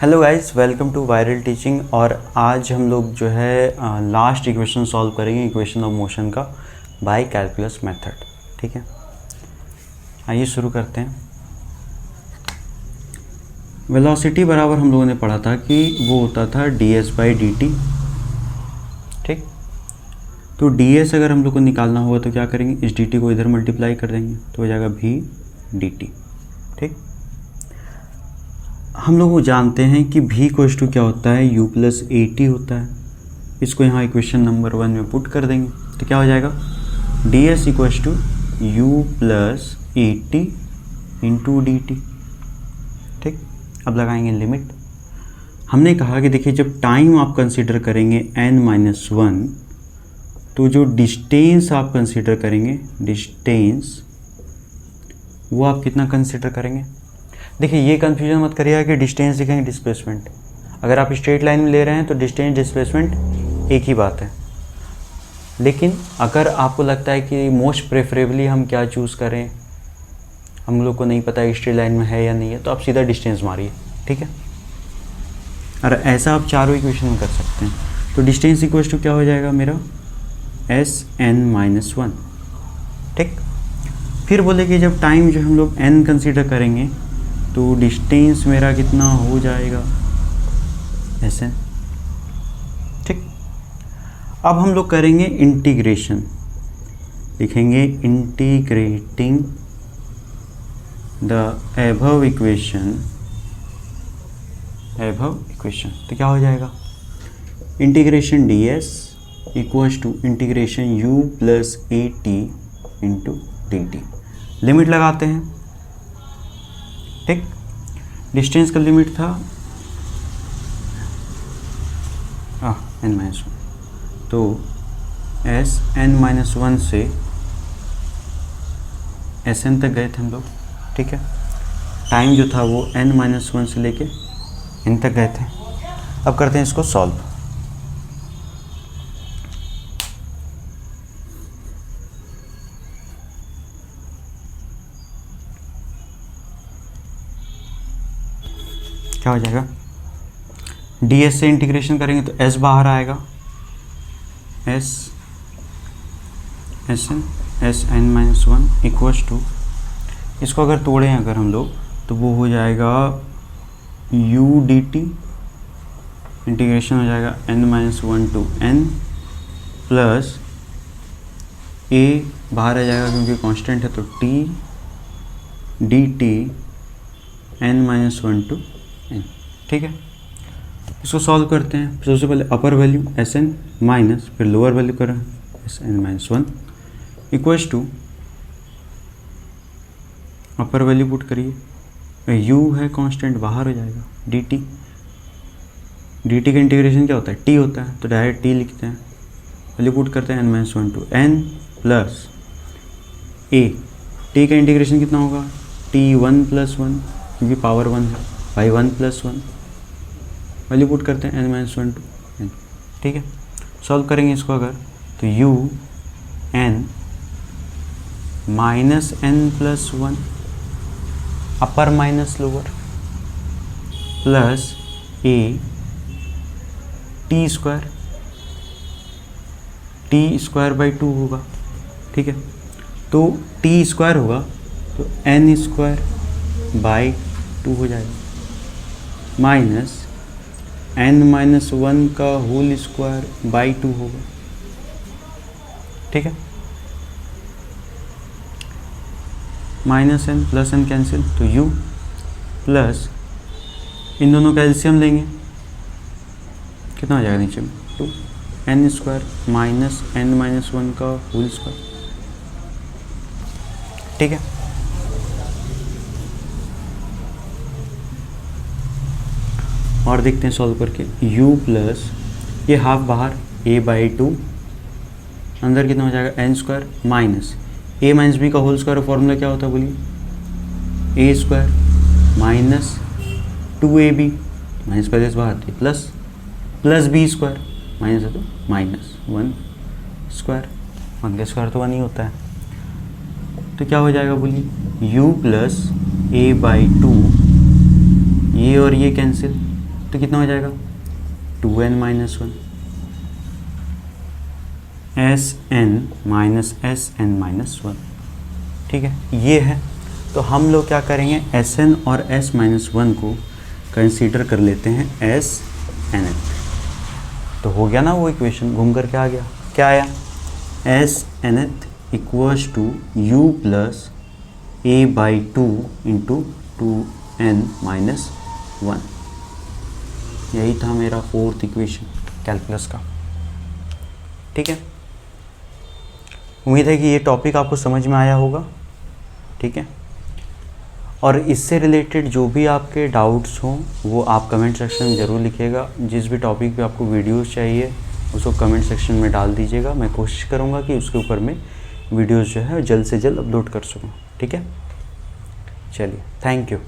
Hello guys, welcome to viral teaching. और आज हम लोग जो है लास्ट इक्वेशन सॉल्व करेंगे, इक्वेशन ऑफ मोशन का बाय कैलकुलस मेथड। ठीक है, आइए शुरू करते हैं। वेलोसिटी बराबर हम लोगों ने पढ़ा था कि वो होता था ds/dt। ठीक, तो ds अगर हम लोग को निकालना होगा तो क्या करेंगे, इस dt को इधर मल्टीप्लाई कर देंगे तो हो जाएगा v/dt। ठीक, हम लोग वो जानते हैं कि v इक्वल्स टू क्या होता है, u + at होता है। इसको यहाँ इक्वेशन नंबर 1 में पुट कर देंगे तो क्या हो जाएगा, ds equals to u + at into dt। ठीक, अब लगाएंगे लिमिट। हमने कहा कि देखिए जब टाइम आप कंसीडर करेंगे n-1 तो जो डिस्टेंस आप कंसीडर करेंगे, डिस्टेंस वो आप कितना कंसीडर करेंगे। देखिए ये कन्फ्यूजन मत करिएगा कि डिस्टेंस लिखेंगे डिस्प्लेसमेंट। अगर आप स्ट्रेट लाइन में ले रहे हैं तो डिस्टेंस डिस्प्लेसमेंट एक ही बात है। लेकिन अगर आपको लगता है कि मोस्ट प्रेफरेबली हम क्या चूज़ करें, हम लोग को नहीं पता है स्ट्रेट लाइन में है या नहीं है, तो आप सीधा डिस्टेंस मारिए। ठीक है, और ऐसा आप चारों इक्वेशन में कर सकते हैं। तो डिस्टेंस इक्वल्स टू क्या हो जाएगा मेरा, Sn-1। ठीक, फिर बोले कि जब टाइम जो हम लोग n कंसीडर करेंगे तो डिस्टेंस मेरा कितना हो जाएगा, Sn। ठीक, अब हम लोग करेंगे इंटीग्रेशन, लिखेंगे इंटीग्रेटिंग द एबव इक्वेशन। तो क्या हो जाएगा, integration ds equals to integration u + at into dt। Limit लगाते हैं। ठीक, डिस्टेंस का लिमिट था n-1, तो Sn-1 से Sn तक गए थे हम लोग। ठीक है, टाइम जो था वो n-1 से लेके n तक गए थे। अब करते हैं इसको सॉल्व। क्या हो जाएगा, ds से इंटीग्रेशन करेंगे तो s बाहर आएगा, Sn-1 इक्वल्स टू, इसको अगर तोड़ें अगर हम लोग तो वो हो जाएगा u dt, इंटीग्रेशन हो जाएगा n-1 to n plus a बाहर आ जाएगा क्योंकि कांस्टेंट है, तो t dt n-1 to n। ठीक है, इसको सॉल्व करते हैं। सबसे पहले अपर वैल्यू Sn माइनस, फिर लोअर वैल्यू करें Sn-1 equals to, upper value put करिए, u है कांस्टेंट बाहर हो जाएगा, dt का इंटीग्रेशन क्या होता है, t होता है, तो डायरेक्ट t लिखते हैं। वैल्यू पुट करते हैं n-1 to n plus a, t का इंटीग्रेशन कितना होगा, t1 + 1 क्योंकि पावर 1 है, बाई 1 + 1। वैल्यू पुट करते हैं n-1 टू n। ठीक है, सॉल्व करेंगे इसको अगर तो u n minus n + 1 upper minus lower plus a t square / 2 होगा। ठीक है, तो t स्क्वायर होगा तो n स्क्वायर / 2 हो जाएगा, माइनस n-1 का होल स्क्वायर / 2 होगा। ठीक है, minus n plus n cancel, तो u प्लस इन दोनों का एलसीएम लेंगे, कितना हो जाएगा नीचे में, 2n स्क्वायर माइनस n-1 का होल स्क्वायर। ठीक है, और देखते हैं सॉल्व करके, u प्लस ये हाफ बाहर a/2 अंदर कितना हो जाएगा n square minus a - b का होल स्क्वायर। फॉर्मूला क्या होता है बोलिए, a square minus 2ab minus पहले से बाहर थी प्लस b स्क्वायर माइनस है तो माइनस 1 स्क्वायर, 1 का स्क्वायर तो 1 ही होता है। तो क्या हो जाएगा बोलिए, u प्लस a/2, ये और ये कैंसिल, तो कितना हो जाएगा 2n minus 1 Sn minus Sn minus 1, ठीक है, ये है। तो हम लोग क्या करेंगे, Sn और S माइनस 1 को कंसीडर कर लेते हैं Snth। तो हो गया ना वो इक्वेशन, घूम कर के आ गया, क्या आया, Snth equals to u plus a by 2 into 2n minus 1। यही था मेरा फोर्थ इक्वेशन कैलकुलस का, ठीक है। उम्मीद है कि ये टॉपिक आपको समझ में आया होगा, ठीक है। और इससे रिलेटेड जो भी आपके डाउट्स हों वो आप कमेंट सेक्शन में ज़रूर लिखिएगा। जिस भी टॉपिक पे आपको वीडियोस चाहिए उसको कमेंट सेक्शन में डाल दीजिएगा। मैं कोशिश करूँगा कि उसके ऊपर में वीडियोस जो है जल्द से जल्द अपलोड कर सकूँ, ठीक है। चलिए, थैंक यू।